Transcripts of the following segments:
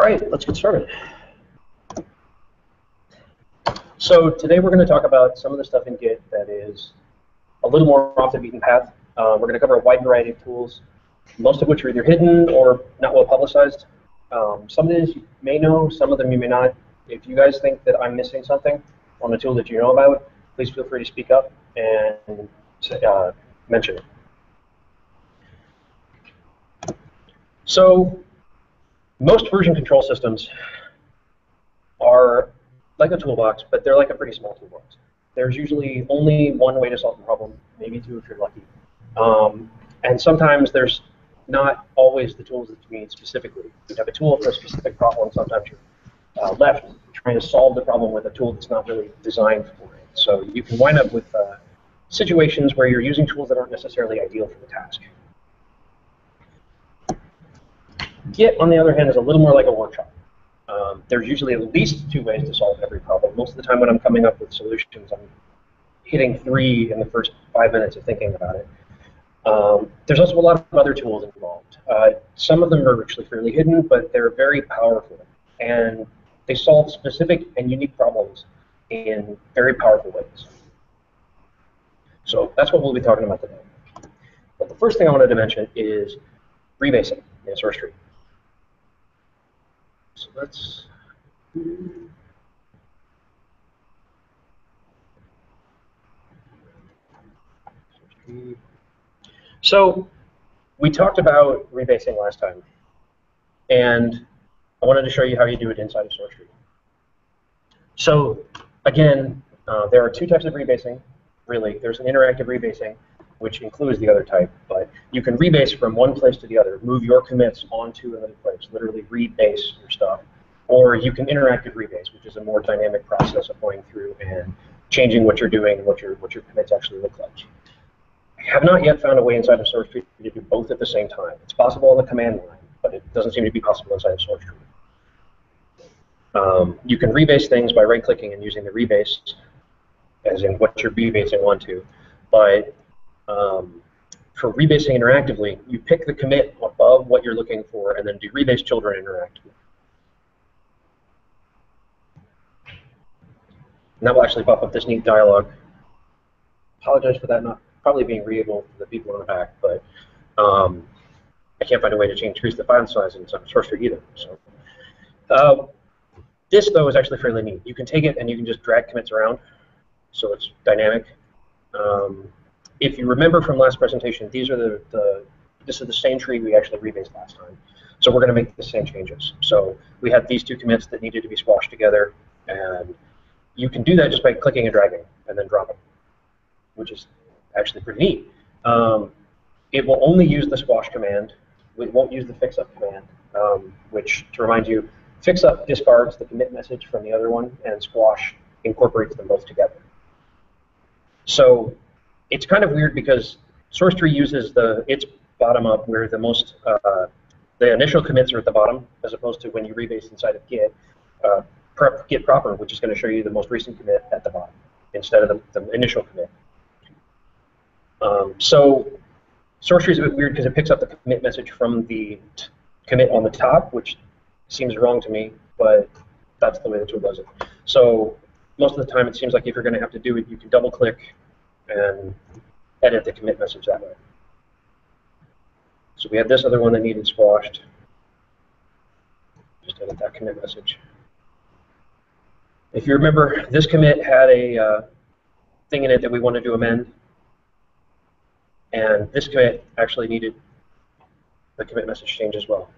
right, let's get started. So today we're going to talk about some of the stuff in Git that is a little more off the beaten path. We're going to cover a wide variety of tools, most of which are either hidden or not well publicized. Some of these you may know, some of them you may not. If you guys think that I'm missing something on a tool that you know about, please feel free to speak up and mention it. So most version control systems are like a toolbox, but they're like a pretty small toolbox. There's usually only one way to solve the problem, maybe two if you're lucky. And sometimes there's not always the tools that you need specifically. You have a tool for a specific problem, sometimes you're left trying to solve the problem with a tool that's not really designed for it. So you can wind up with situations where you're using tools that aren't necessarily ideal for the task. Git, on the other hand, is a little more like a workshop. There's usually at least two ways to solve every problem. Most of the time when I'm coming up with solutions, I'm hitting three in the first 5 minutes of thinking about it. There's also a lot of other tools involved. Some of them are actually fairly hidden, but they're very powerful. And they solve specific and unique problems in very powerful ways. So that's what we'll be talking about today. But the first thing I wanted to mention is rebasing in SourceTree. So let's So we talked about rebasing last time, and I wanted to show you how you do it inside of SourceTree. So again, there are two types of rebasing, really. There's an interactive rebasing, which includes the other type, but you can rebase from one place to the other, move your commits onto another place, literally rebase your stuff. Or you can interactive rebase, which is a more dynamic process of going through and changing what you're doing and what your commits actually look like. I have not yet found a way inside of SourceTree to do both at the same time. It's possible on the command line, but it doesn't seem to be possible inside of SourceTree. You can rebase things by right-clicking and using the rebase, as in what you're rebasing onto. But for rebasing interactively, you pick the commit above what you're looking for and then do rebase children interactively. And that will actually pop up this neat dialog. Apologize for that not probably being readable to the people in the back, but I can't find a way to increase the file size in SourceTree either. So this, though, is actually fairly neat. You can take it and you can just drag commits around, so it's dynamic. If you remember from last presentation, these are this is the same tree we actually rebased last time. So we're going to make the same changes. So we had these two commits that needed to be squashed together, and you can do that just by clicking and dragging and then dropping, which is actually pretty neat. It will only use the squash command. It won't use the fix-up command, which, to remind you, fix-up discards the commit message from the other one, and squash incorporates them both together. So it's kind of weird because SourceTree uses its bottom-up, where the initial commits are at the bottom, as opposed to when you rebase inside of Git. Git proper, which is going to show you the most recent commit at the bottom instead of the initial commit. So SourceTree is a bit weird because it picks up the commit message from the commit on the top, which seems wrong to me, but that's the way the tool does it. So most of the time, it seems like if you're going to have to do it, you can double-click and edit the commit message that way. So we had this other one that needed squashed. Just edit that commit message. If you remember, this commit had a thing in it that we wanted to amend, and this commit actually needed the commit message change as well.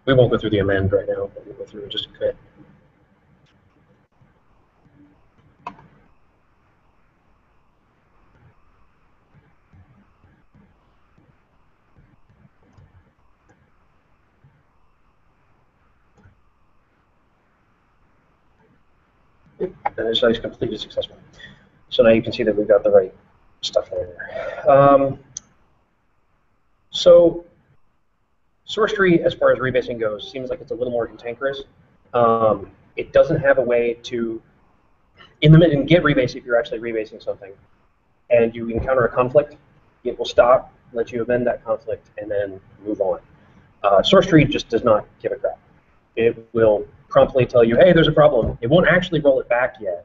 We won't go through the amend right now, but we'll go through just a commit. And it's always completely successful. So now you can see that we've got the right stuff in there. So SourceTree, as far as rebasing goes, seems like it's a little more cantankerous. It doesn't have a way to, in Git rebase, if you're actually rebasing something, and you encounter a conflict, It will stop, let you amend that conflict, and then move on. SourceTree just does not give a crap. It will promptly tell you, hey, there's a problem. It won't actually roll it back yet,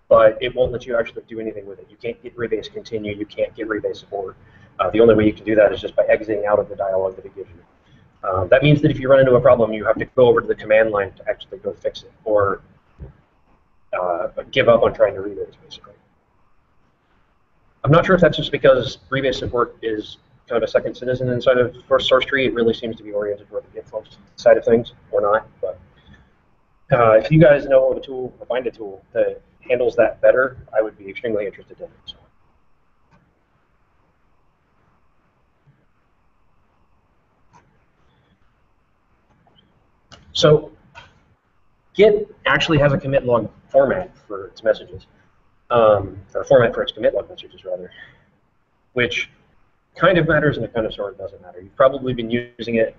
but it won't let you actually do anything with it. You can't get rebase continue. You can't get rebase support. The only way you can do that is just by exiting out of the dialog that it gives you. That means that if you run into a problem, you have to go over to the command line to actually go fix it, or give up on trying to rebase, basically. I'm not sure if that's just because rebase support is kind of a second citizen inside of SourceTree. It really seems to be oriented toward the Git side of things, or not. But if you guys know of a tool or find a tool that handles that better, I would be extremely interested in it. So Git actually has a commit log format for its messages, or a format for its commit log messages, rather, which kind of matters and it kind of sort of doesn't matter. You've probably been using it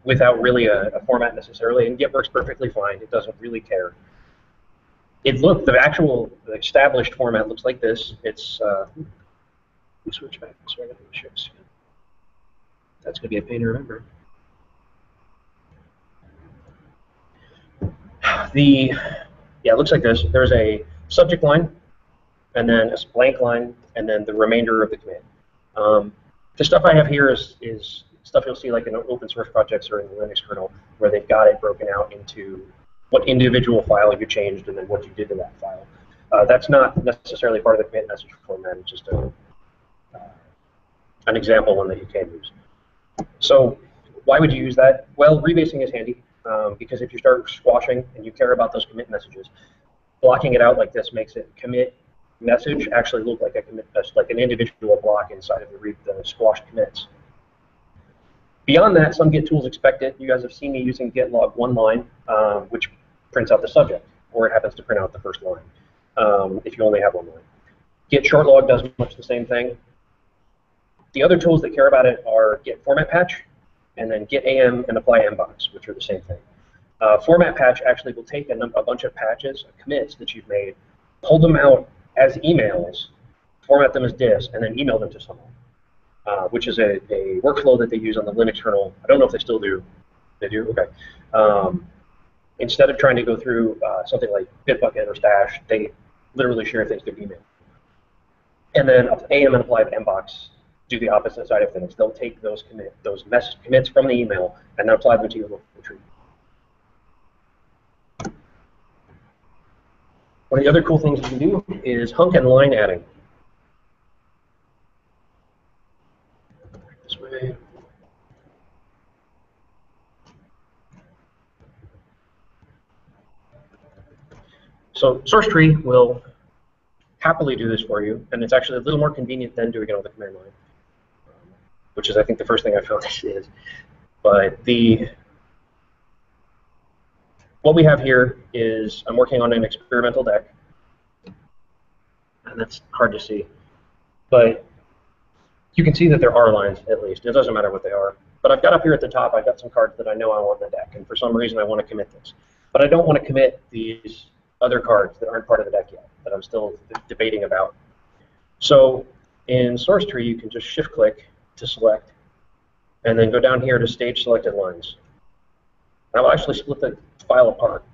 without really a format necessarily, and Git works perfectly fine. It doesn't really care. The actual established format looks like this. It's we switch back so I got the ships. That's gonna be a pain to remember. Yeah, it looks like this. There's a subject line, and then a blank line, and then the remainder of the commit. The stuff I have here is stuff you'll see like in open source projects or in the Linux kernel, where they've got it broken out into what individual file you changed and then what you did to that file. That's not necessarily part of the commit message format. It's just an example one that you can use. So why would you use that? Well, rebasing is handy because if you start squashing and you care about those commit messages, blocking it out like this makes it commit message actually look like a commit, like an individual block inside of the squashed commits. Beyond that, some Git tools expect it. You guys have seen me using git log one line, which prints out the subject, or it happens to print out the first line if you only have one line. Git short log does much the same thing. The other tools that care about it are git format patch, and then git am and apply mbox, which are the same thing. Format patch actually will take a bunch of patches, commits that you've made, pull them out as emails, format them as dis, and then email them to someone, which is a workflow that they use on the Linux kernel. I don't know if they still do. They do? Okay. Instead of trying to go through something like Bitbucket or Stash, they literally share things through email. And then am and apply mbox do the opposite side of things. They'll take those commits from the email and then apply them to your local tree. One of the other cool things you can do is hunk and line adding. This way. So SourceTree will happily do this for you, and it's actually a little more convenient than doing it on the command line, which is, I think, the first thing I found this is. But what we have here is I'm working on an experimental deck, and that's hard to see. But you can see that there are lines, at least. It doesn't matter what they are. But I've got up here at the top, I've got some cards that I know I want in the deck, and for some reason I want to commit this. But I don't want to commit these other cards that aren't part of the deck yet, that I'm still debating about. So in SourceTree, you can just shift-click to select, and then go down here to stage selected lines. That will actually split the file apart.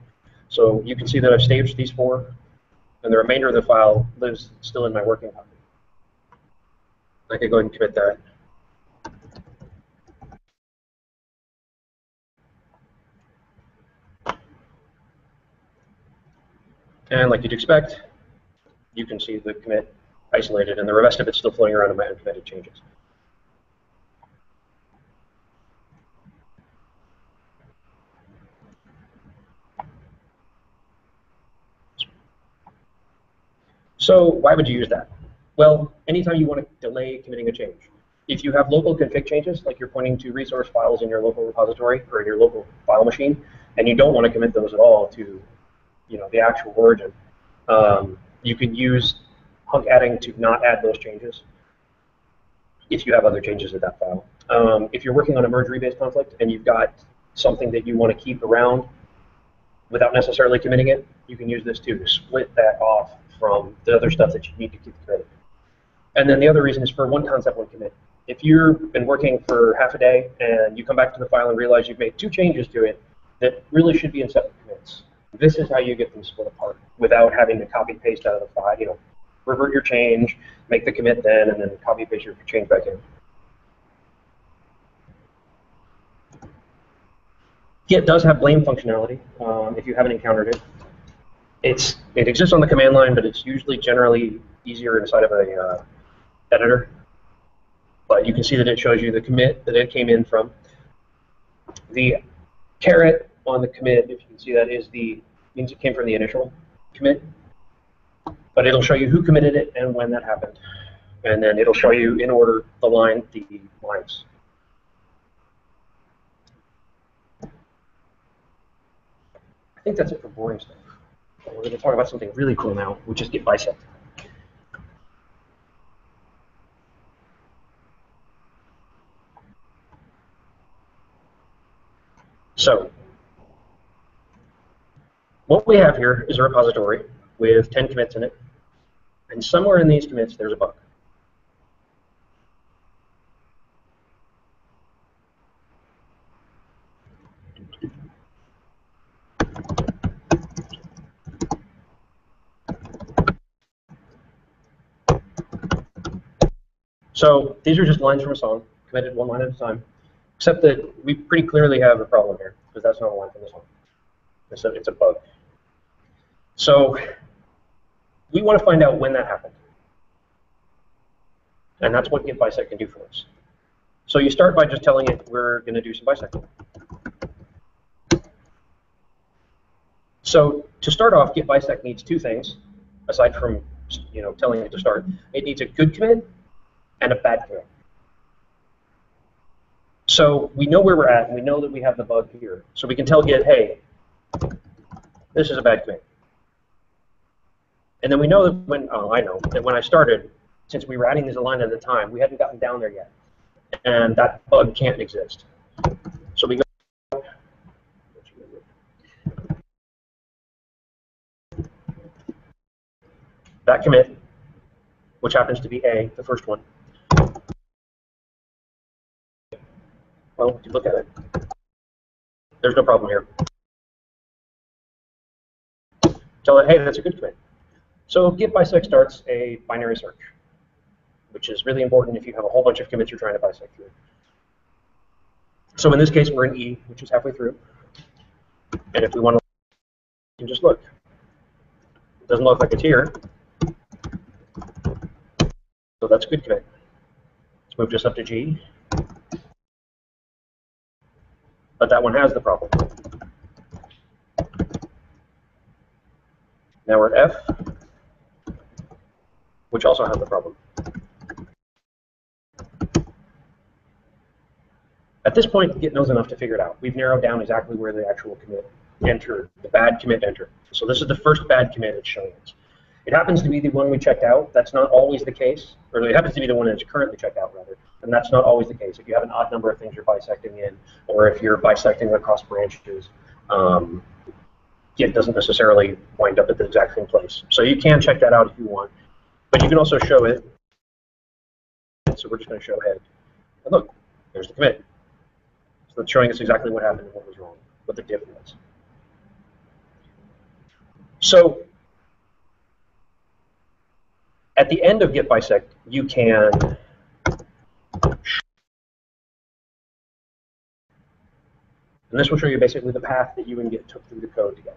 So you can see that I've staged these 4, and the remainder of the file lives still in my working copy. I could go ahead and commit that. And like you'd expect, you can see the commit isolated, and the rest of it's still floating around in my uncommitted changes. So why would you use that? Well, anytime you want to delay committing a change. If you have local config changes, like you're pointing to resource files in your local repository or in your local file machine, and you don't want to commit those at all to the actual origin, you can use hunk adding to not add those changes if you have other changes in that file. If you're working on a merge rebase conflict and you've got something that you want to keep around without necessarily committing it, you can use this too to split that off from the other stuff that you need to keep committed. And then the other reason is for one concept, one commit. If you've been working for half a day and you come back to the file and realize you've made 2 changes to it that really should be in separate commits, this is how you get them split apart without having to copy paste out of the file. You know, revert your change, make the commit then, and then copy paste your change back in. Git does have blame functionality if you haven't encountered it. It exists on the command line, but it's usually generally easier inside of a editor. But you can see that it shows you the commit that it came in from. The caret on the commit, if you can see that, means it came from the initial commit. But it'll show you who committed it and when that happened. And then it'll show you in order the lines. I think that's it for boring stuff. We're going to talk about something really cool now, which is Git-Bisect. So what we have here is a repository with 10 commits in it. And somewhere in these commits, there's a bug. So these are just lines from a song, committed one line at a time, except that we pretty clearly have a problem here, because that's not a line from the song. It's a bug. So we want to find out when that happened. And that's what Git-Bisect can do for us. So you start by just telling it we're going to do some bisecting. So to start off, Git-Bisect needs 2 things, aside from telling it to start. It needs a good commit and a bad commit. So we know where we're at, and we know that we have the bug here. So we can tell Git, hey, this is a bad commit. And then we know that I know that when I started, since we were adding these a line at a time, we hadn't gotten down there yet. And that bug can't exist. So we go. That commit, which happens to be A, the first one. Well, if you look at it, there's no problem here. Tell it, hey, that's a good commit. So Git-Bisect starts a binary search, which is really important if you have a whole bunch of commits you're trying to bisect through. So in this case, we're in E, which is halfway through. And if we want to, you can just look. It doesn't look like it's here. So that's a good commit. Let's move just up to G. But that one has the problem. Now we're at F, which also has the problem. At this point, Git knows enough to figure it out. We've narrowed down exactly where the actual commit entered, the bad commit entered. So this is the first bad commit it's showing us. It happens to be the one we checked out. That's not always the case. Or it happens to be the one that's currently checked out, rather. And that's not always the case. If you have an odd number of things you're bisecting in, or if you're bisecting across branches, Git doesn't necessarily wind up at the exact same place. So you can check that out if you want. But you can also show it. So we're just going to show head. And look, there's the commit. So it's showing us exactly what happened and what was wrong, what the diff was. So at the end of Git-Bisect, you can and this will show you basically the path that you and Git took through the code together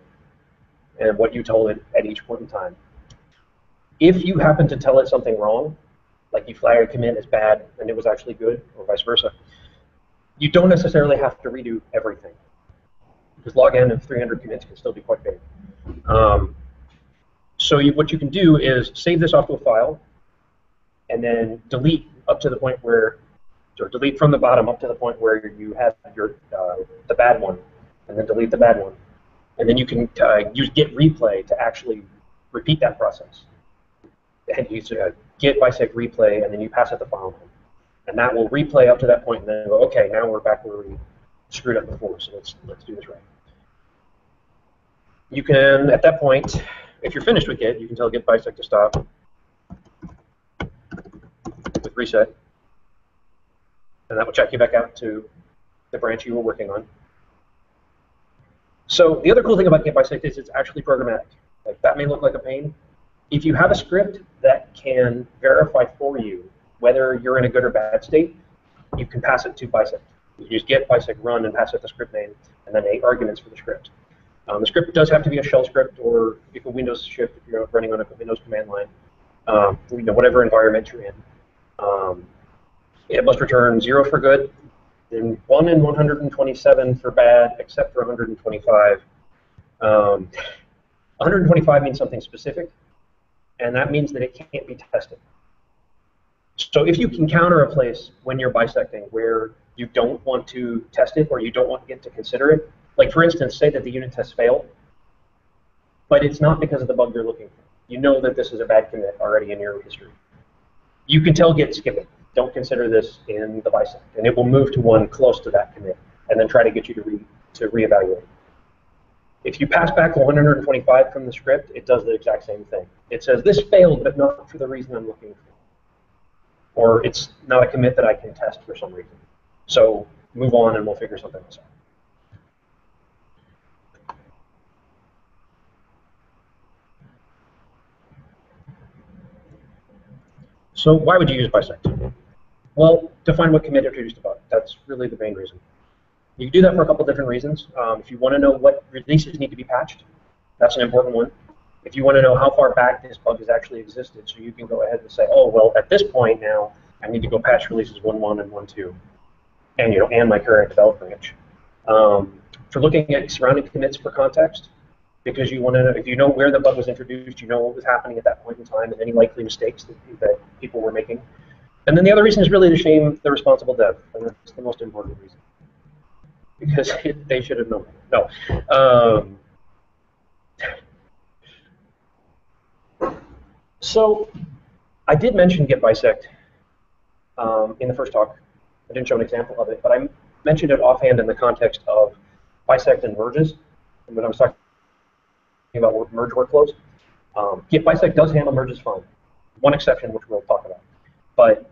and what you told it at each point in time. If you happen to tell it something wrong, like you flag a commit as bad and it was actually good, or vice versa, you don't necessarily have to redo everything, because log n of 300 commits can still be quite big. So what you can do is save this off to a file, and then delete up to the point where, or delete from the bottom up to the point where you have your the bad one, and then delete the bad one, and then you can use Git replay to actually repeat that process. And use Git-Bisect replay, and then you pass it the file name, and that will replay up to that point, and then go, okay, now we're back where we screwed up before, so let's do this right. You can, at that point, if you're finished with Git, you can tell Git-Bisect to stop. reset, and that will check you back out to the branch you were working on. So the other cool thing about Git-Bisect is it's actually programmatic. Like, that may look like a pain. If you have a script that can verify for you whether you're in a good or bad state, you can pass it to Bisect. You just get Bisect run and pass it the script name, and then 8 arguments for the script. The script does have to be a shell script, or if a Windows script, if you're running on a Windows command line, whatever environment you're in. It must return 0 for good, and 1 in 127 for bad, except for 125. 125 means something specific, and that means that it can't be tested. So if you can counter a place when you're bisecting where you don't want to test it or you don't want Git to consider it, like for instance, say that the unit test failed, but it's not because of the bug you're looking for. You know that this is a bad commit already in your history. You can tell Git, skip it. Don't consider this in the bisect, and it will move to one close to that commit, and then try to get you to reevaluate. If you pass back 125 from the script, it does the exact same thing. It says this failed, but not for the reason I'm looking for, or it's not a commit that I can test for some reason. So move on, and we'll figure something else out. So why would you use Bisect? Well, to find what commit introduced a bug. That's really the main reason. You can do that for a couple different reasons. If you want to know what releases need to be patched, that's an important one. If you want to know how far back this bug has actually existed, so you can go ahead and say, oh, well, at this point now, I need to go patch releases 1.1 and 1.2, and and my current develop branch. For looking at surrounding commits for context, because you want to know, if you know where the bug was introduced, you know what was happening at that point in time, and any likely mistakes that people were making. And then the other reason is really to shame the responsible dev, and that's the most important reason, because they should have known. No. So I did mention Git-Bisect in the first talk. I didn't show an example of it, but I mentioned it offhand in the context of bisect and merges, and when I was talking about merge workflows. Git-Bisect does handle merges fine. One exception, which we'll talk about. But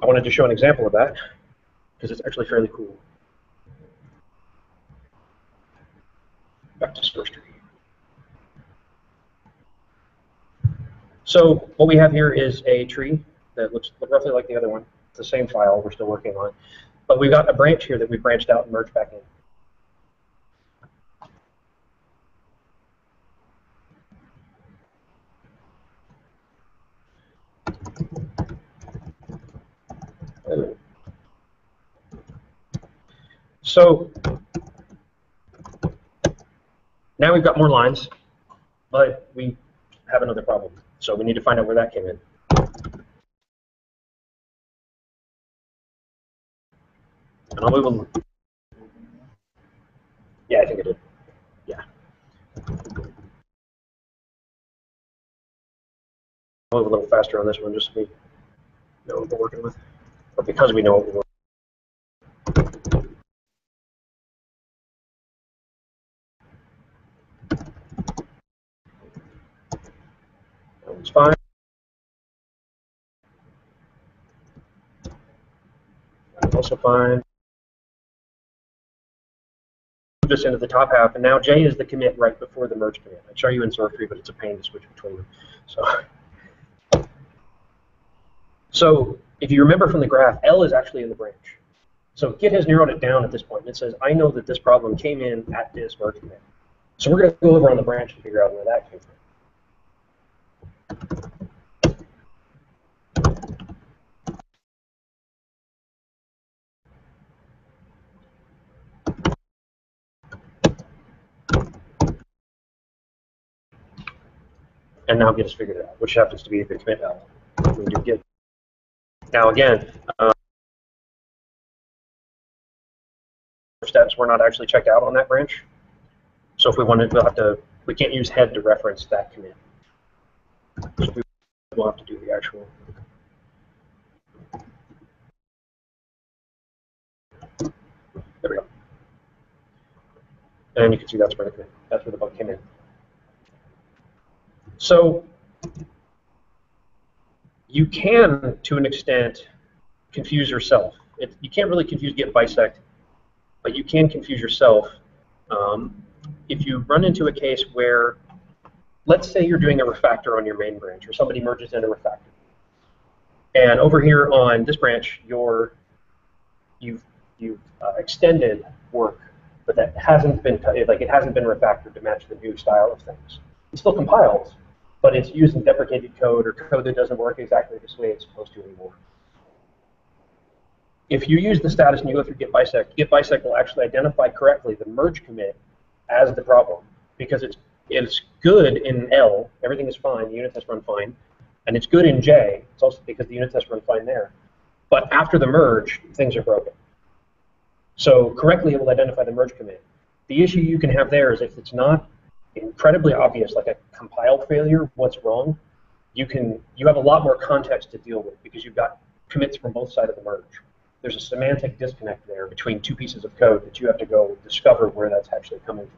I wanted to show an example of that, because it's actually fairly cool. Back to SourceTree. So what we have here is a tree that looks roughly like the other one. It's the same file we're still working on. But we've got a branch here that we branched out and merged back in. So now we've got more lines, but we have another problem. So we need to find out where that came in. And I'll move a little. Yeah, I think I did. Yeah. I'll move a little faster on this one, just so we know what we're working with, or because we know what we're working with. That one's fine. That's also fine. Move this into the top half, and now J is the commit right before the merge commit. I'd show you in SourceTree, but it's a pain to switch between them. So if you remember from the graph, L is actually in the branch. So Git has narrowed it down at this point. It says, I know that this problem came in at this merge commit. So we're going to go over on the branch and figure out where that came from. And now Git has figured it out, which happens to be the commit L. When you Git. Now again, steps were not actually checked out on that branch. So if we wanted, we can't use head to reference that commit. So we'll have to do the actual. There we go. And you can see that's where the bug came in. So You can, to an extent, confuse yourself. You can't really confuse Git-Bisect, but you can confuse yourself if you run into a case where, let's say you're doing a refactor on your main branch, or somebody merges in a refactor. And over here on this branch, you've extended work, but that hasn't been it hasn't been refactored to match the new style of things. It still compiles, but it's using deprecated code or code that doesn't work exactly this way it's supposed to anymore. If you use the status and you go through Git-Bisect, Git-Bisect will actually identify correctly the merge commit as the problem, because it's good in L, everything is fine, the unit tests run fine, and it's good in J, it's also because the unit tests run fine there. But after the merge, things are broken. So correctly, it will identify the merge commit. The issue you can have there is if it's not incredibly obvious, like a compile failure, what's wrong, you have a lot more context to deal with because you've got commits from both sides of the merge. There's a semantic disconnect there between two pieces of code that you have to go discover where that's actually coming from.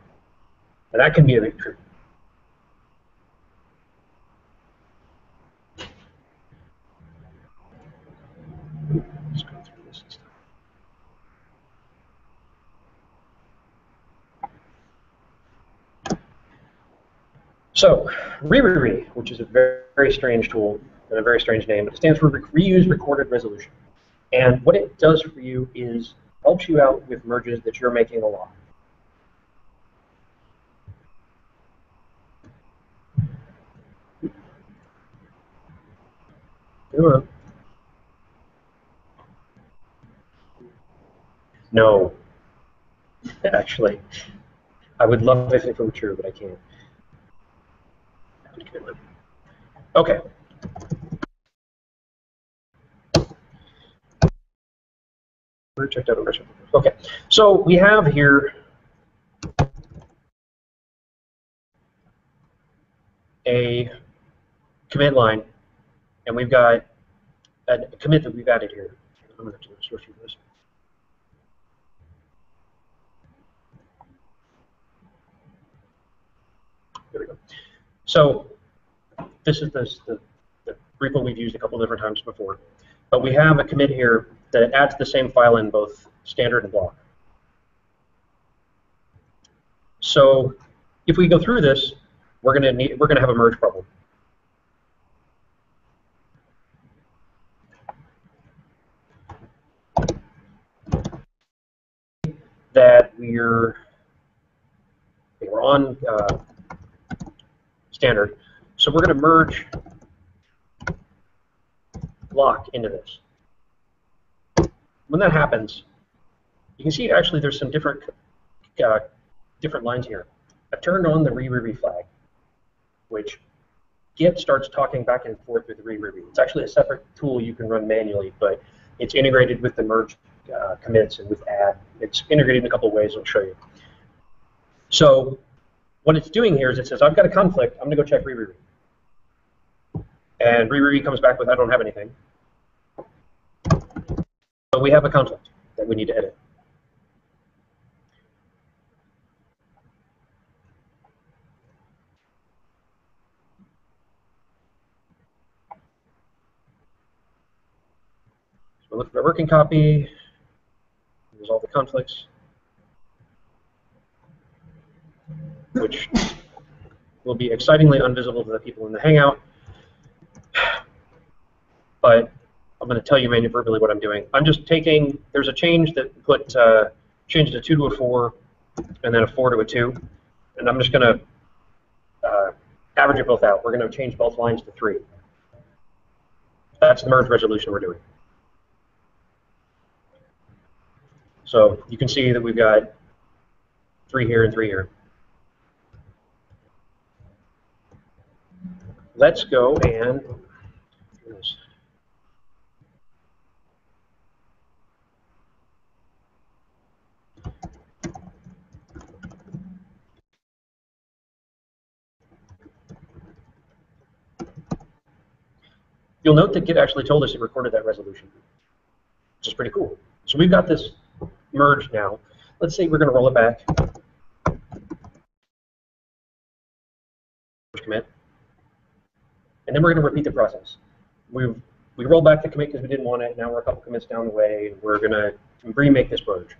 And that can be a bit tricky. Let's go through this and stuff. So, re, which is a very, very strange tool and a very strange name, but it stands for Reuse Recorded Resolution. And what it does for you is helps you out with merges that you're making a lot. Come on. No. Actually, I would love if it were true, but I can't. Okay. Checked out over. Okay, so we have here a command line, and we've got a commit that we've added here. I'm going to source through this. There we go. So this is the repo we've used a couple different times before, but we have a commit here that adds the same file in both standard and block. So if we go through this, we're gonna have a merge problem. That we're on standard, so we're going to merge block into this. When that happens, you can see actually there's some different lines here. I've turned on the re flag, which Git starts talking back and forth with the re. It's actually a separate tool you can run manually, but it's integrated with the merge commits and with add. It's integrated in a couple of ways I'll show you. So what it's doing here is it says, I've got a conflict, I'm going to go check re. And re comes back with, I don't have anything. But we have a conflict that we need to edit. So we'll look at my working copy. Resolve the conflicts, which will be excitingly invisible to the people in the Hangout. But I'm going to tell you verbally what I'm doing. I'm just taking, there's a change that changed a 2 to a 4, and then a 4 to a 2. And I'm just going to average it both out. We're going to change both lines to 3. That's the merge resolution we're doing. So you can see that we've got 3 here and 3 here. Let's go and you'll note that Git actually told us it recorded that resolution, which is pretty cool. So we've got this merged now. Let's say we're going to roll it back. Commit. And then we're going to repeat the process. we rolled back the commit because we didn't want it. Now we're a couple commits down the way. We're going to remake this merge.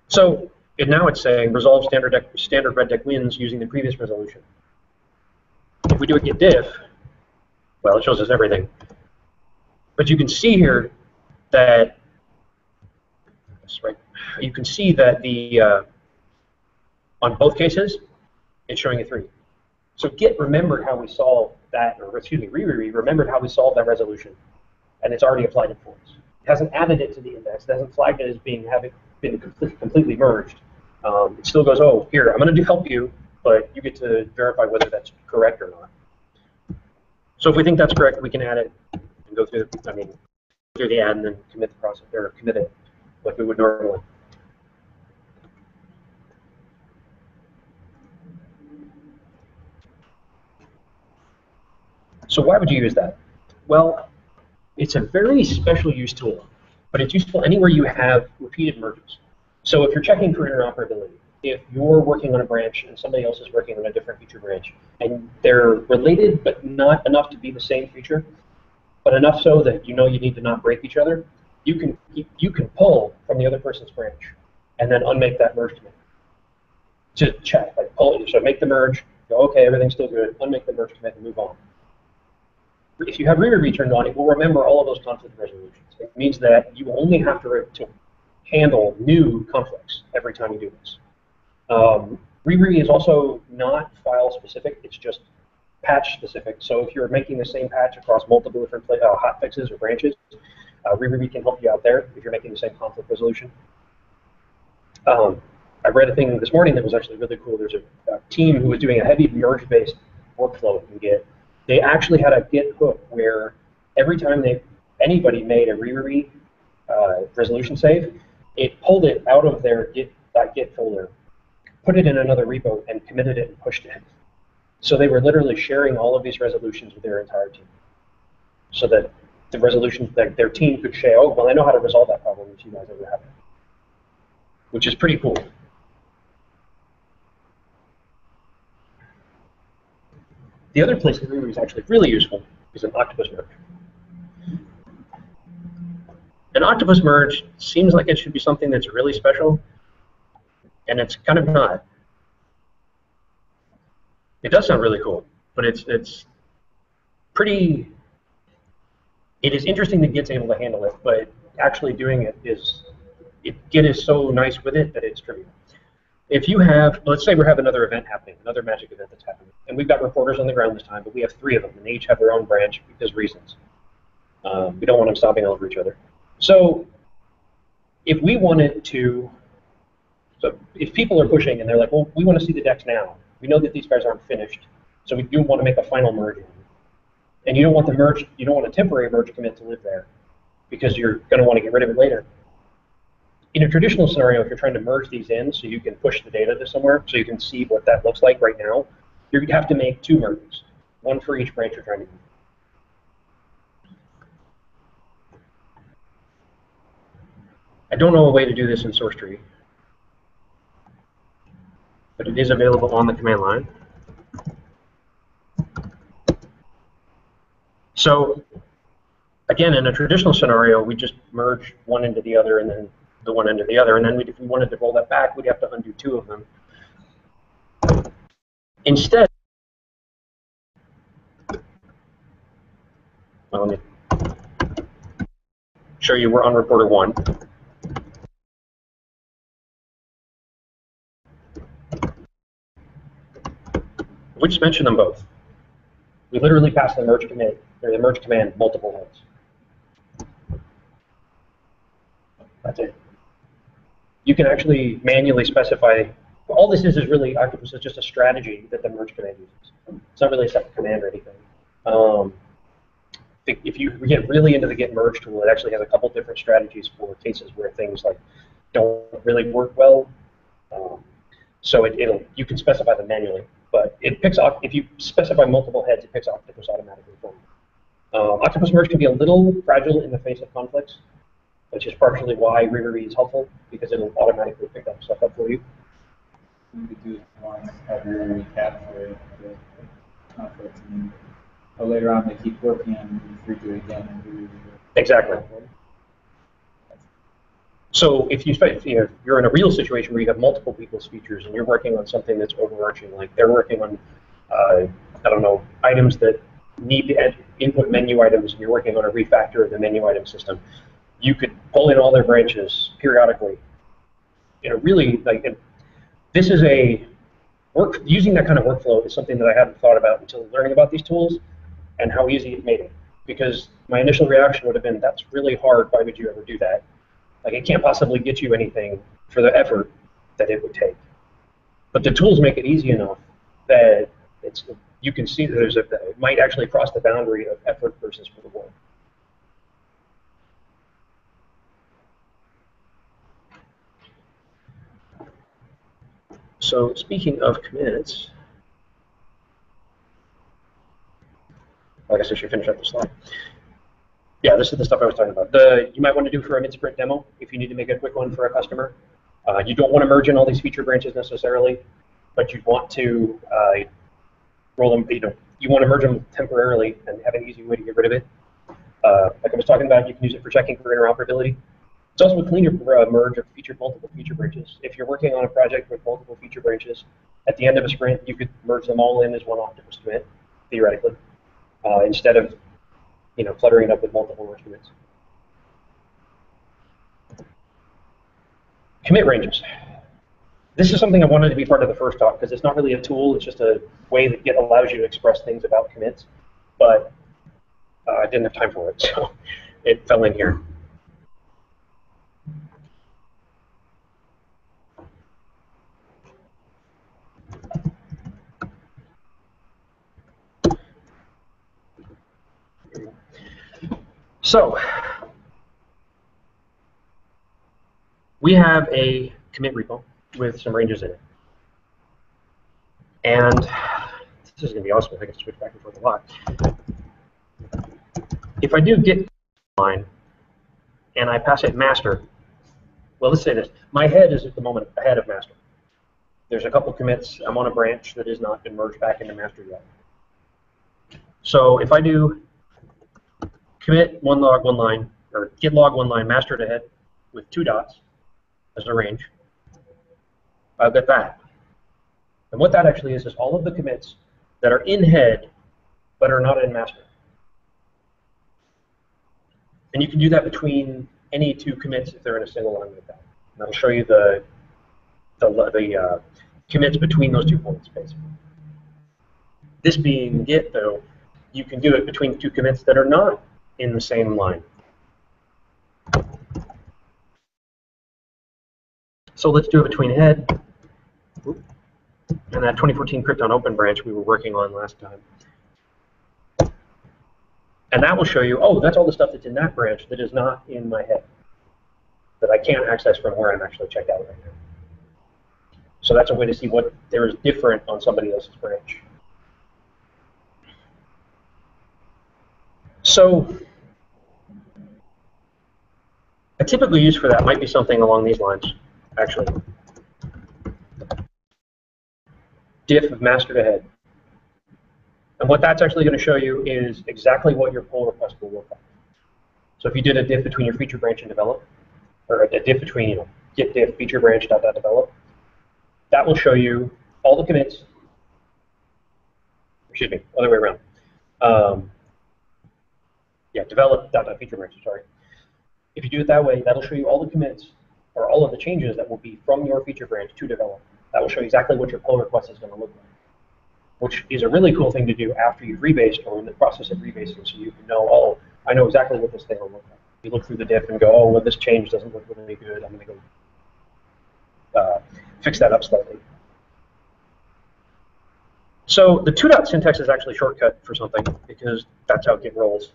So now it's saying resolve standard red deck wins using the previous resolution. If we do a git diff, well, it shows us everything. But you can see here that that's right. You can see that the on both cases, it's showing a 3. So Git remembered how we solved that, or excuse me, remembered how we solved that resolution, and it's already applied it for us. It hasn't added it to the index. It hasn't flagged it as having been completely merged. It still goes, oh, here, I'm going to help you, but you get to verify whether that's correct or not. So if we think that's correct, we can add it and go through through the add and then commit the process or commit it like we would normally. So why would you use that? Well, it's a very special use tool, but it's useful anywhere you have repeated merges. So if you're checking for interoperability, if you're working on a branch and somebody else is working on a different feature branch, and they're related but not enough to be the same feature, but enough so that you know you need to not break each other, you can pull from the other person's branch and then unmake that merge commit to check, like pull it. So make the merge, go, okay, everything's still good, unmake the merge commit and move on. If you have re turned on, it will remember all of those conflict resolutions. It means that you only have to handle new conflicts every time you do this. Re is also not file specific, it's just patch specific. So if you're making the same patch across multiple different hotfixes or branches, re can help you out there if you're making the same conflict resolution. I read a thing this morning that was actually really cool. There's a team who was doing a heavy merge-based workflow in Git. They actually had a Git hook where every time anybody made a re resolution save, it pulled it out of their Git folder, put it in another repo, and committed it and pushed it. So they were literally sharing all of these resolutions with their entire team, so that the resolutions that their team could share. Oh, well, I know how to resolve that problem if you guys ever have it, which is pretty cool. The other place that re is actually really useful is an Octopus merge. An Octopus merge seems like it should be something that's really special, and it's kind of not. It does sound really cool, but it's pretty. It is interesting that Git's able to handle it, but actually doing it Git is so nice with it that it's trivial. If you have, let's say we have another event happening, another magic event that's happening, and we've got reporters on the ground this time, but we have 3 of them, and they each have their own branch because reasons. We don't want them stopping all over each other. So if we wanted to, so if people are pushing and they're like, well, we want to see the decks now. We know that these guys aren't finished, so we do want to make a final merge. And you don't want a temporary merge commit to live there because you're going to want to get rid of it later. In a traditional scenario, if you're trying to merge these in so you can push the data to somewhere, so you can see what that looks like right now, you'd have to make 2 merges, one for each branch you're trying to move. I don't know a way to do this in SourceTree, but it is available on the command line. So again, in a traditional scenario, we just merge one into the other and then the one into the other, and then if we wanted to roll that back, we'd have to undo 2 of them. Instead, well, let me show you we're on reporter 1. We just mentioned them both. We literally pass the merge commit, or the merge command multiple heads. That's it. You can actually manually specify. All this is really Octopus is just a strategy that the merge command uses. It's not really a separate command or anything. If you get really into the Git merge tool, it actually has a couple different strategies for cases where things like don't really work well. So you can specify them manually, but it picks if you specify multiple heads, it picks Octopus automatically for you. Octopus merge can be a little fragile in the face of conflicts, which is partially why re is helpful, because it'll automatically pick that stuff up for you. we could do it once, have you recapture the conflicts, and but later on they keep working and you redo it again and redo it. Exactly. So if you're in a real situation where you have multiple people's features and you're working on something that's overarching, like they're working on, I don't know, items that need to add input menu items, and you're working on a refactor of the menu item system, you could pull in all their branches periodically. Really, this is using that kind of workflow is something that I hadn't thought about until learning about these tools and how easy it made it. Because my initial reaction would have been, that's really hard, why would you ever do that? Like, it can't possibly get you anything for the effort that it would take. But the tools make it easy enough that you can see that it might actually cross the boundary of effort versus reward. So speaking of commits, I guess I should finish up the slide. Yeah, this is the stuff I was talking about. You might want to do for a mid-sprint demo if you need to make a quick one for a customer. You don't want to merge in all these feature branches necessarily, but you want to roll them. You want to merge them temporarily and have an easy way to get rid of it. Like I was talking about, you can use it for checking for interoperability. It's also a cleaner merge of multiple feature branches. If you're working on a project with multiple feature branches, at the end of a sprint, you could merge them all in as one Octopus commit, theoretically, instead of cluttering it up with multiple merge commits. Commit ranges. This is something I wanted to be part of the first talk because it's not really a tool, it's just a way that Git allows you to express things about commits, but I didn't have time for it, so it fell in here. So we have a commit repo with some ranges in it. And this is going to be awesome if I can switch back and forth a lot. If I do git line and I pass it master, well, let's say this. My head is at the moment ahead of master. There's a couple commits. I'm on a branch that has not been merged back into master yet. So if I do commit one log, one line, or git log one line, master to head with 2 dots as a range, I'll get that. And what that actually is all of the commits that are in head but are not in master. And you can do that between any 2 commits if they're in a single line like that. And I'll show you the commits between those 2 points, basically. This being Git, though, you can do it between 2 commits that are not in the same line. So let's do it between head and that 2014 Krypton open branch we were working on last time. And that will show you, oh, that's all the stuff that's in that branch that is not in my head, that I can't access from where I'm actually checked out right now. So that's a way to see what there is different on somebody else's branch. So a typical use for that might be something along these lines, actually. Diff of master to head. And what that's actually going to show you is exactly what your pull request will look like. So if you did a diff between your feature branch and develop, or a diff between git diff feature branch .develop, that will show you all the commits. Excuse me, other way around. Yeah, develop .feature branch. Sorry. If you do it that way, that'll show you all the commits or all of the changes that will be from your feature branch to develop. That will show you exactly what your pull request is going to look like, which is a really cool thing to do after you've rebased or in the process of rebasing, so you can know, oh, I know exactly what this thing will look like. You look through the diff and go, oh, well, this change doesn't look really good. I'm going to go fix that up slightly. So the 2-dot syntax is actually a shortcut for something because that's how Git rolls.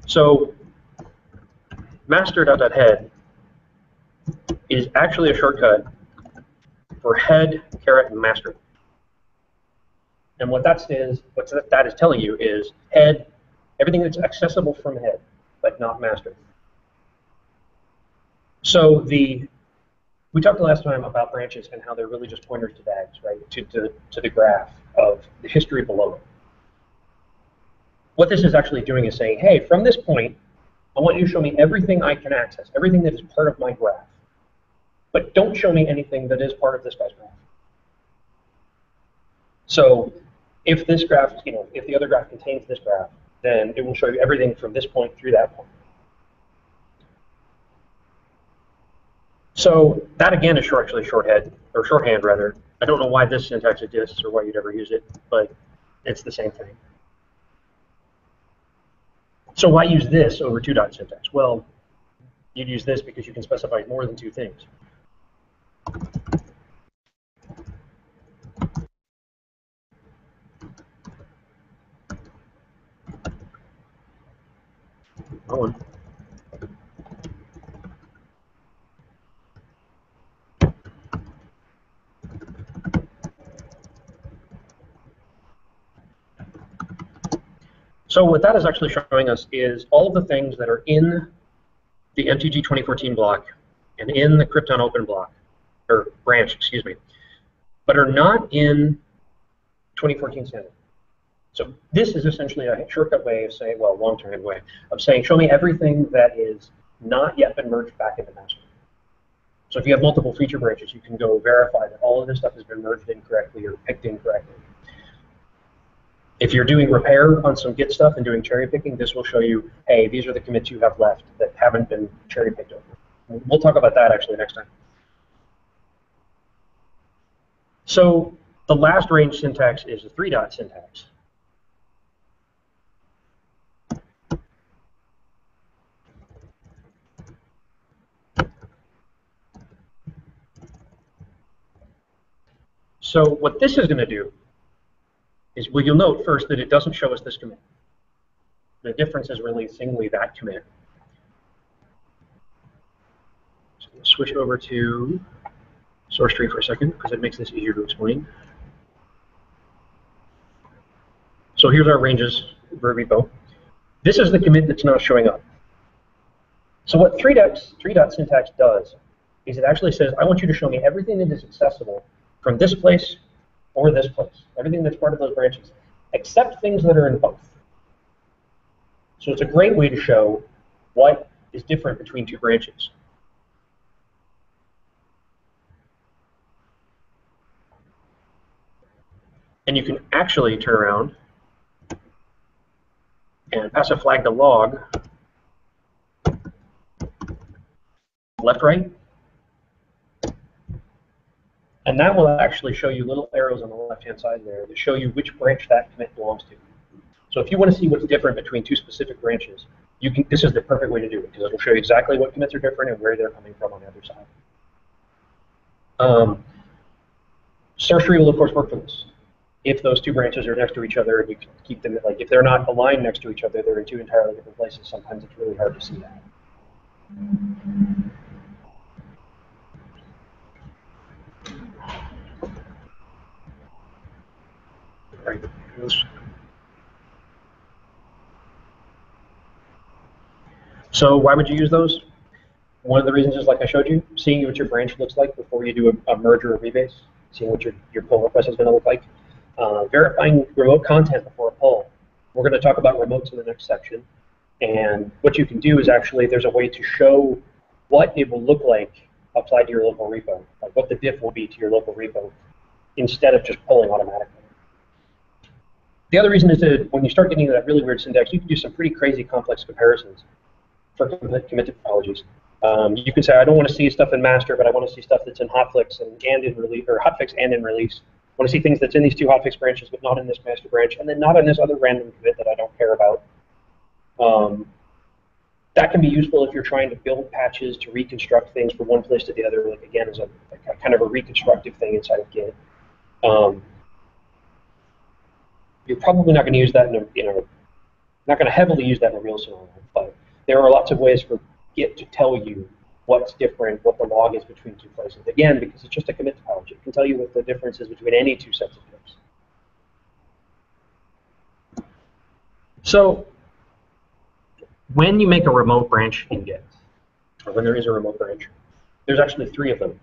So master.head is actually a shortcut for head, master. And what that is telling you is head, everything that's accessible from head, but not master. So we talked last time about branches and how they're really just pointers to tags, right? To the graph of the history below it. What this is actually doing is saying, hey, from this point, I want you to show me everything I can access, everything that is part of my graph. But don't show me anything that is part of this guy's graph. So if this graph, if the other graph contains this graph, then it will show you everything from this point through that point. So that again is actually shorthand. I don't know why this syntax exists or why you'd ever use it, but it's the same thing. So why use this over two-dot syntax? Well, you'd use this because you can specify more than two things. On. So what that is actually showing us is all of the things that are in the MTG 2014 block and in the Krypton open block, or branch, excuse me, but are not in 2014 standard. So this is essentially a shortcut way of saying, well, long-term way of saying, show me everything that is not yet been merged back into master. So if you have multiple feature branches, you can go verify that all of this stuff has been merged incorrectly or picked incorrectly. If you're doing repair on some Git stuff and doing cherry picking, this will show you, hey, these are the commits you have left that haven't been cherry picked over. We'll talk about that actually next time. So the last range syntax is a three-dot syntax. So what this is going to do is, well, you'll note first that it doesn't show us this commit. The difference is really singly that commit. So I'm going to switch over to SourceTree for a second because it makes this easier to explain. So here's our ranges repo. This is the commit that's not showing up. So what three-dot syntax does is it actually says, I want you to show me everything that is accessible from this place or this place, everything that's part of those branches, except things that are in both. So it's a great way to show what is different between two branches. And you can actually turn around and pass a flag to log, left, right, and that will actually show you little arrows on the left-hand side there that show you which branch that commit belongs to. So if you want to see what's different between two specific branches, you can. This is the perfect way to do it because it'll show you exactly what commits are different and where they're coming from on the other side. SourceTree will of course work for this. If those two branches are next to each other and you can keep them, like if they're not aligned next to each other, they're in two entirely different places. Sometimes it's really hard to see that. Right. So why would you use those? One of the reasons is, like I showed you, seeing what your branch looks like before you do a merge or a rebase, seeing what your pull request is going to look like. Verifying remote content before a pull. We're going to talk about remotes in the next section. And what you can do is actually, there's a way to show what it will look like applied to your local repo, like what the diff will be to your local repo, instead of just pulling automatically. The other reason is that when you start getting into that really weird syntax, you can do some pretty crazy complex comparisons for commit topologies. You can say, I don't want to see stuff in master, but I want to see stuff that's in hotfix and in release, or hotfix and in release. I want to see things that's in these two hotfix branches, but not in this master branch, and then not in this other random commit that I don't care about. That can be useful if you're trying to build patches to reconstruct things from one place to the other, like again, as a kind of a reconstructive thing inside of Git. You're probably not going to use that not going to heavily use that in a real scenario, but there are lots of ways for Git to tell you what's different, what the log is between two places. Again, because it's just a commit topology, it can tell you what the difference is between any two sets of diffs. So when you make a remote branch in Git, or when there is a remote branch. There's actually 3 of them.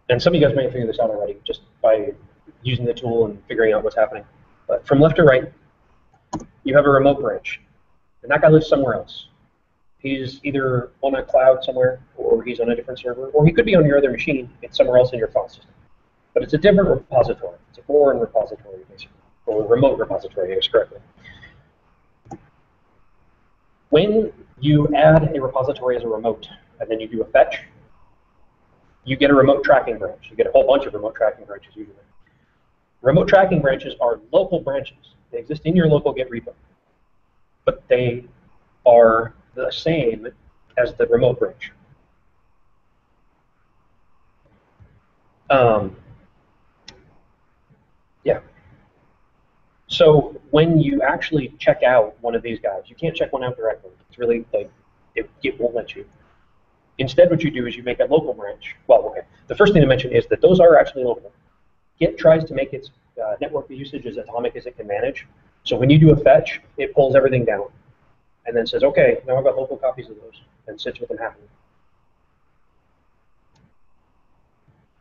And some of you guys may have figured this out already just by using the tool and figuring out what's happening. But from left to right, you have a remote branch. And that guy lives somewhere else. He's either on a cloud somewhere, or he's on a different server, or he could be on your other machine. It's somewhere else in your file system. But it's a different repository. It's a foreign repository, basically, or a remote repository, I guess correctly. When you add a repository as a remote, and then you do a fetch, you get a remote tracking branch. You get a whole bunch of remote tracking branches usually. Remote tracking branches are local branches. They exist in your local Git repo, but they are the same as the remote branch. Yeah. So when you actually check out one of these guys, you can't check one out directly. It's really like Git won't let you. Instead, what you do is you make a local branch. Well, okay. The first thing to mention is that those are actually local. Git tries to make its network usage as atomic as it can manage. So when you do a fetch, it pulls everything down and then says, okay, now I've got local copies of those, and sits with them happily.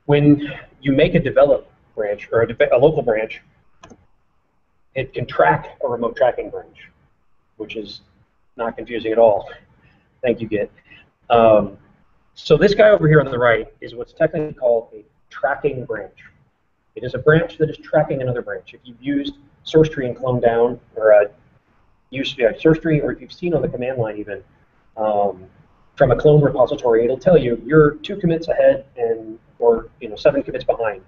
When you make a develop branch or a local branch, it can track a remote tracking branch, which is not confusing at all. Thank you, Git. So this guy over here on the right is what's technically called a tracking branch. It is a branch that is tracking another branch. If you've used SourceTree and cloned down, or used SourceTree, or if you've seen on the command line even, from a clone repository, it'll tell you you're 2 commits ahead and or 7 commits behind.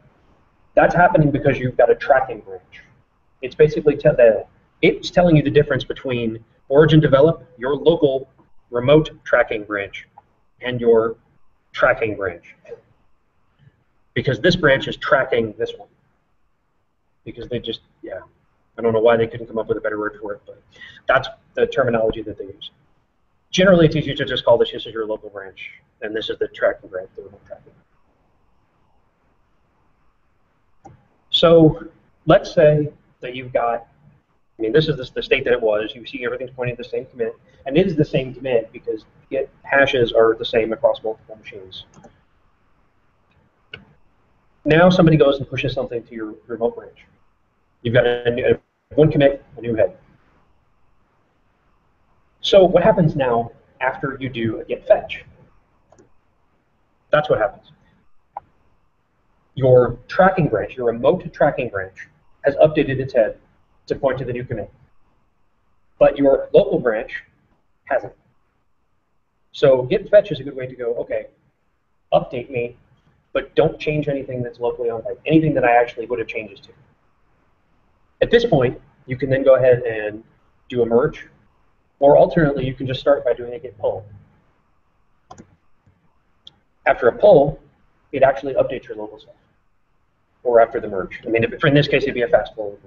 That's happening because you've got a tracking branch. It's basically it's telling you the difference between origin develop, your local remote tracking branch, and your tracking branch. Because this branch is tracking this one. Because they just, I don't know why they couldn't come up with a better word for it, but that's the terminology that they use. Generally, it's easier to just call this is your local branch, and this is the tracking branch, the remote tracking. So let's say that you've got, this is the state that it was. You see everything's pointing to the same commit, and it is the same commit because Git hashes are the same across multiple machines. Now somebody goes and pushes something to your remote branch. You've got one commit, a new head. So what happens now after you do a git fetch? That's what happens. Your tracking branch, your remote tracking branch, has updated its head to point to the new commit. But your local branch hasn't. So git fetch is a good way to go, okay, update me, but don't change anything that's locally on site, anything that I actually would have changes to. At this point, you can then go ahead and do a merge, or alternately, you can just start by doing a git pull. After a pull, it actually updates your local stuff, or after the merge. If in this case, it'd be a fast pull.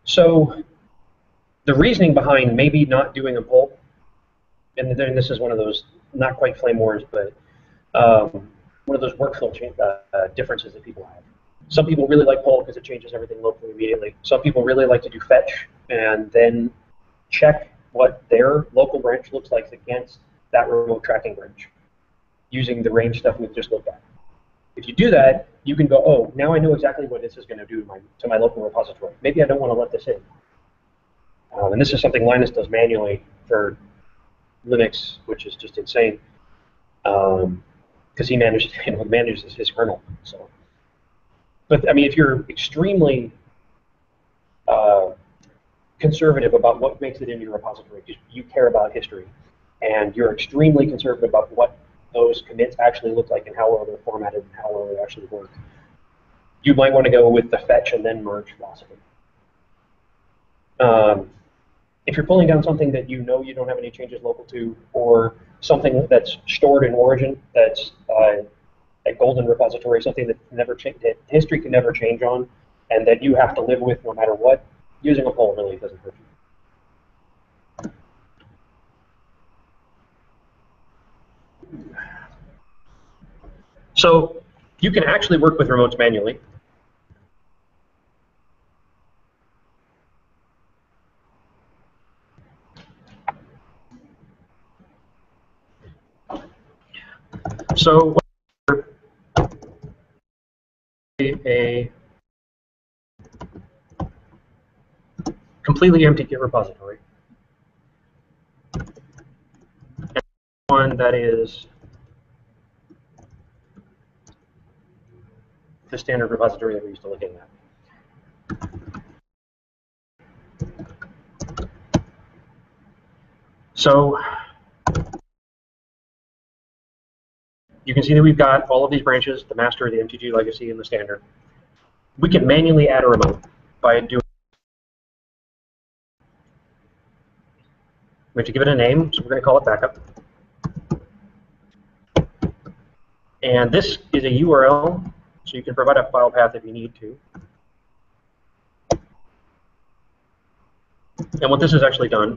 So the reasoning behind maybe not doing a pull, and then this is one of those not quite flame wars, but one of those workflow differences that people have. Some people really like pull because it changes everything locally immediately. Some people really like to do fetch and then check what their local branch looks like against that remote tracking branch using the range stuff we've just looked at. If you do that, you can go, oh, now I know exactly what this is going to do to my local repository. Maybe I don't want to let this in. And this is something Linus does manually for Linux, which is just insane, because he manages his kernel. So, but if you're extremely conservative about what makes it into your repository, you care about history, and you're extremely conservative about what those commits actually look like and how well they're formatted and how well they actually work, you might want to go with the fetch and then merge philosophy. If you're pulling down something that you know you don't have any changes local to, or something that's stored in origin, that's a golden repository, something that that history can never change on, and that you have to live with no matter what, using a pull really doesn't hurt you. So you can actually work with remotes manually. So a completely empty Git repository, and one that is the standard repository that we're used to looking at. So you can see that we've got all of these branches, the master, the MTG legacy, and the standard. We can manually add a remote by doing, we have to give it a name, so we're going to call it backup. And this is a URL, so you can provide a file path if you need to. And what this has actually done,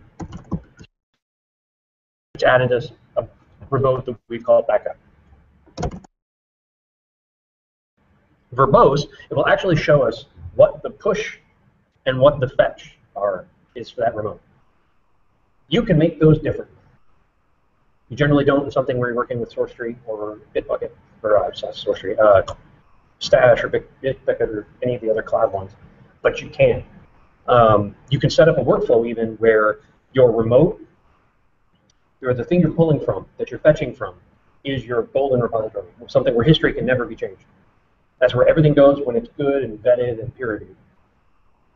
it's added us a remote that we call backup. Verbose, it will actually show us what the push and what the fetch is for that remote. You can make those different. You generally don't in something where you're working with SourceTree or Bitbucket, or SourceTree, Stash or Bitbucket or any of the other cloud ones, but you can. You can set up a workflow even where your remote, or the thing you're pulling from, that you're fetching from, is your golden repository, something where history can never be changed. That's where everything goes when it's good and vetted and peer reviewed.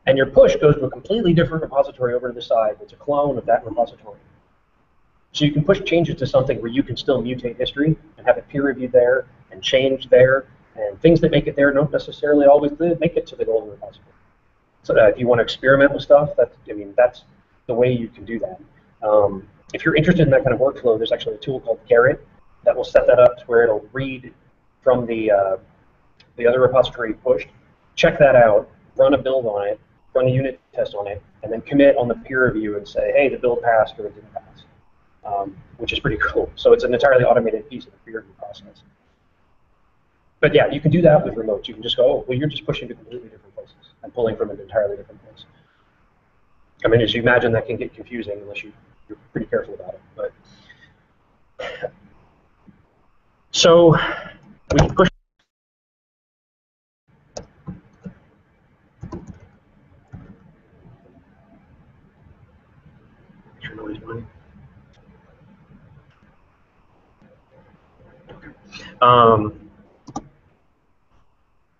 And your push goes to a completely different repository over to the side. It's a clone of that repository. So you can push changes to something where you can still mutate history and have it peer reviewed there and change there, and things that make it there don't necessarily always make it to the golden repository. So if you want to experiment with stuff, that's the way you can do that. If you're interested in that kind of workflow, there's actually a tool called Carrot that will set that up to where it'll read from the other repository you pushed, check that out, run a build on it, run a unit test on it, and then commit on the peer review and say, hey, the build passed or it didn't pass, which is pretty cool. So it's an entirely automated piece of the peer review process. But yeah, you can do that with remotes. You can just go, oh, well, you're just pushing to completely different places and pulling from an entirely different place. I mean, as you imagine, that can get confusing unless you're pretty careful about it. But so we can push. Make sure nobody's running.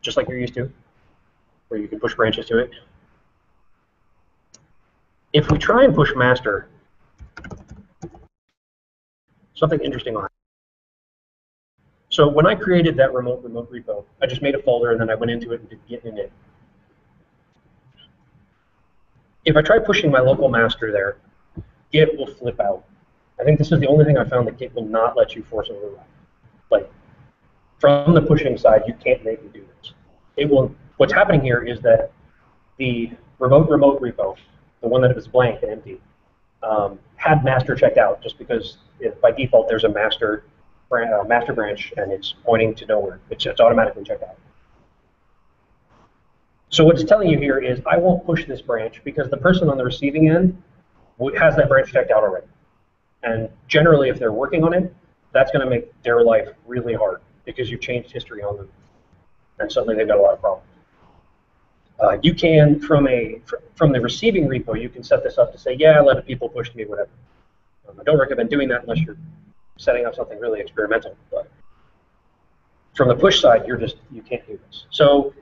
Just like you're used to, where you can push branches to it. If we try and push master, something interesting will happen. So when I created that remote repo, I just made a folder and then I went into it and did git init. If I try pushing my local master there, Git will flip out. I think this is the only thing I found that Git will not let you force override. Like, from the pushing side, you can't make it do this. It will. What's happening here is that the remote repo, the one that was blank and empty, had master checked out just because by default there's a master branch and it's pointing to nowhere. It's automatically checked out. So what it's telling you here is I won't push this branch because the person on the receiving end has that branch checked out already. And generally, if they're working on it, that's going to make their life really hard because you've changed history on them, and suddenly they've got a lot of problems. You can, from the receiving repo, you can set this up to say, yeah, let people push to me, whatever. I don't recommend doing that unless you're setting up something really experimental. But from the push side, you can't do this. So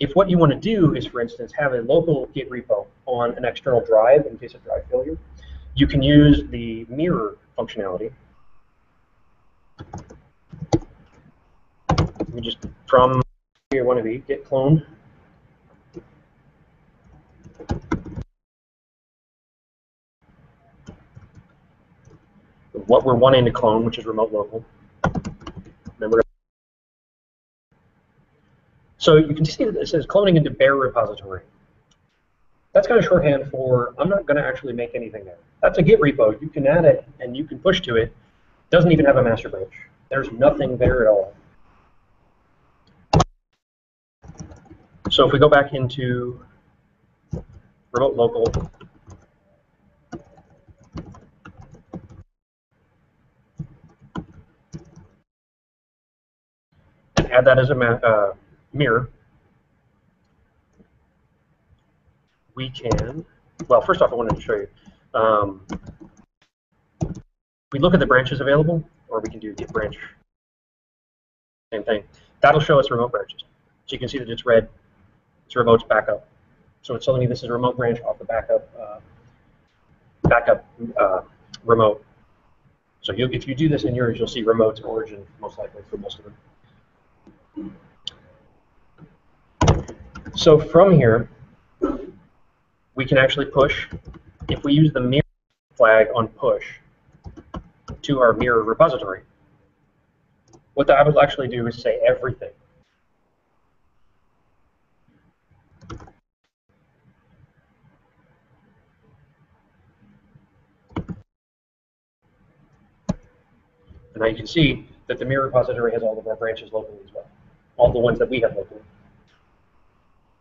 if what you want to do is, for instance, have a local Git repo on an external drive in case of drive failure, you can use the mirror functionality. You just, from here, one of these, git clone. What we're wanting to clone, which is remote local. Then we're so you can see that it says cloning into bare repository. That's kind of shorthand for I'm not going to actually make anything there. That's a Git repo. You can add it and you can push to it. Doesn't even have a master branch. There's nothing there at all. So if we go back into remote local, add that as a mirror, we can, well, first off, I wanted to show you. We look at the branches available, or we can do git branch, same thing. That'll show us remote branches. So you can see that it's red, it's remote's backup. So it's telling me this is a remote branch off the backup remote. So if you do this in yours, you'll see remote's origin most likely for most of them. So from here, we can actually push. If we use the mirror flag on push to our mirror repository, what I would actually do is say everything. And now you can see that the mirror repository has all of our branches locally as well, all the ones that we have locally.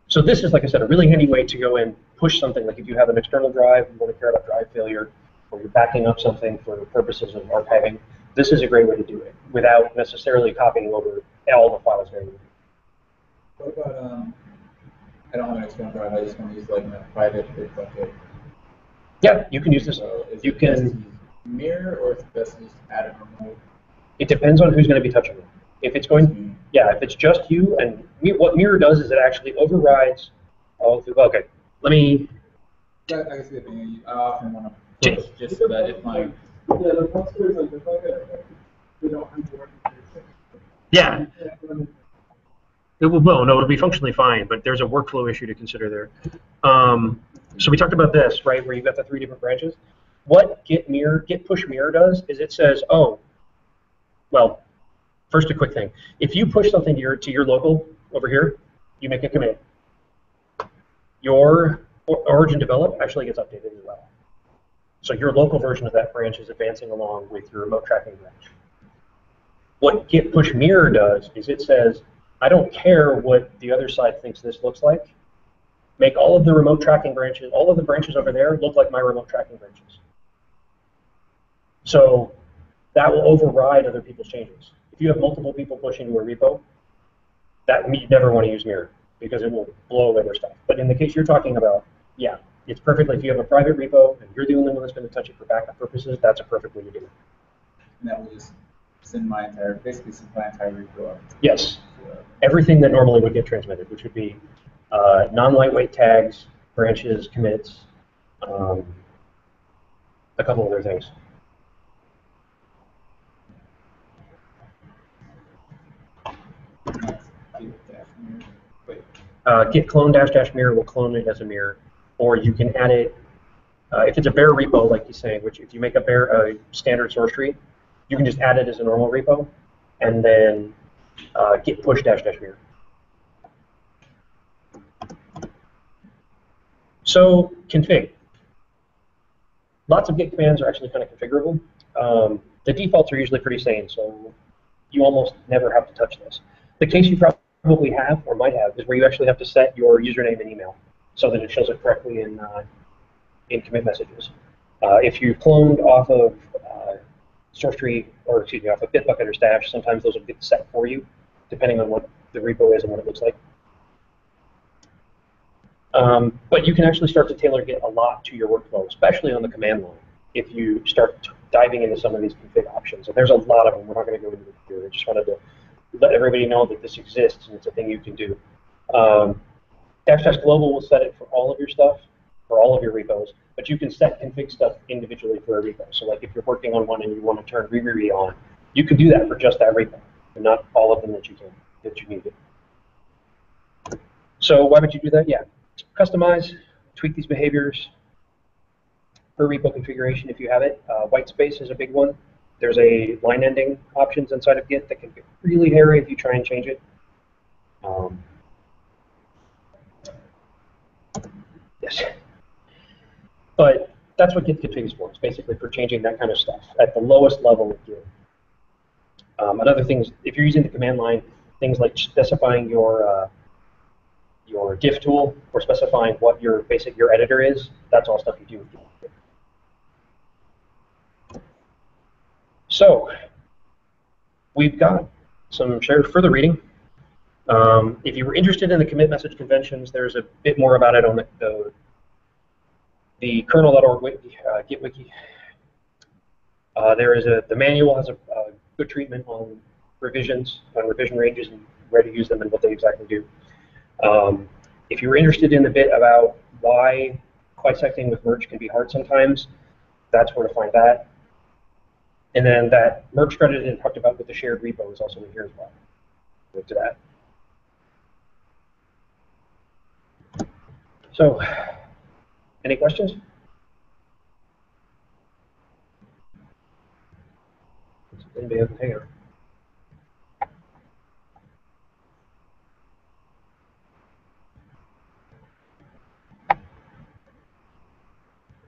So this is, like I said, a really handy way to go and push something. Like if you have an external drive, you want to care about drive failure, or you're backing up something for purposes of archiving, this is a great way to do it without necessarily copying over all the files manually. What about, I don't have an external drive, I just want to use like a private Bitbucket. Yeah, you can use this. So is you it can best to use mirror, or is it best to just add a remote? It depends on who's going to be touching it. If it's going, yeah, if it's just you, and what mirror does is it actually overrides all the, okay, let me. I guess the thing, I often want to push just so that if my. Yeah. It will, no, it'll be functionally fine, but there's a workflow issue to consider there. So we talked about this, right, where you've got the 3 different branches. What git push mirror does is it says, oh, well, first a quick thing. If you push something to your local over here, you make a commit. Your origin develop actually gets updated as well. So your local version of that branch is advancing along with your remote tracking branch. What git push mirror does is it says, I don't care what the other side thinks this looks like. Make all of the remote tracking branches, all of the branches over there look like my remote tracking branches. So that will override other people's changes. If you have multiple people pushing to a repo, you never want to use mirror because it will blow away their stuff. But in the case you're talking about, yeah, it's perfectly, if you have a private repo and you're the only one that's going to touch it for backup purposes, that's a perfect way to do it. And that will just send my entire, basically send my entire repo up. Yes. Everything that normally would get transmitted, which would be non-lightweight tags, branches, commits, a couple other things. Git clone -- mirror will clone it as a mirror, or you can add it if it's a bare repo, like he's saying, which if you make a standard source tree, you can just add it as a normal repo, and then git push -- mirror. So config. Lots of Git commands are actually kind of configurable. The defaults are usually pretty sane, so you almost never have to touch this. The case you probably have or might have is where you actually have to set your username and email so that it shows it correctly in commit messages. If you cloned off of SourceTree, or excuse me, off of Bitbucket or Stash, sometimes those will get set for you, depending on what the repo is and what it looks like. But you can actually start to tailor Git a lot to your workflow, especially on the command line, if you start diving into some of these config options. And there's a lot of them. We're not going to go into it here. I just wanted to let everybody know that this exists and it's a thing you can do. -- global will set it for all of your stuff, for all of your repos, but you can set config stuff individually for a repo. So like if you're working on one and you want to turn re on, you can do that for just that repo, and not all of them that you need it. So why would you do that? Yeah. Customize, tweak these behaviors per repo configuration if you have it. White space is a big one. There's a line ending options inside of Git that can get really hairy if you try and change it. Yes. But that's what Git-Config is for. It's basically for changing that kind of stuff at the lowest level of Git. Another thing is, if you're using the command line, things like specifying your diff tool or specifying what your editor is, that's all stuff you do with Git. So we've got some further reading. If you were interested in the commit message conventions, there's a bit more about it on the kernel.org wiki, Git wiki. The manual has a good treatment on revisions, on revision ranges, and where to use them and what they exactly do. If you're interested in a bit about why bisecting with merge can be hard sometimes, that's where to find that. And then that merge threaded and talked about with the shared repo is also in here as well. Look to that. So, any questions? Anybody have a hangar?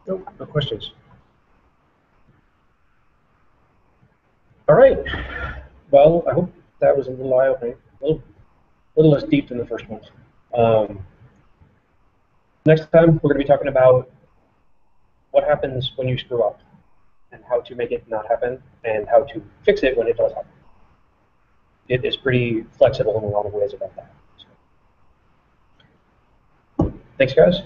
Nope, no questions. All right. Well, I hope that was a little eye-opening, a little less deep than the first one. Next time, we're going to be talking about what happens when you screw up and how to make it not happen and how to fix it when it does happen. It is pretty flexible in a lot of ways about that. So, thanks, guys.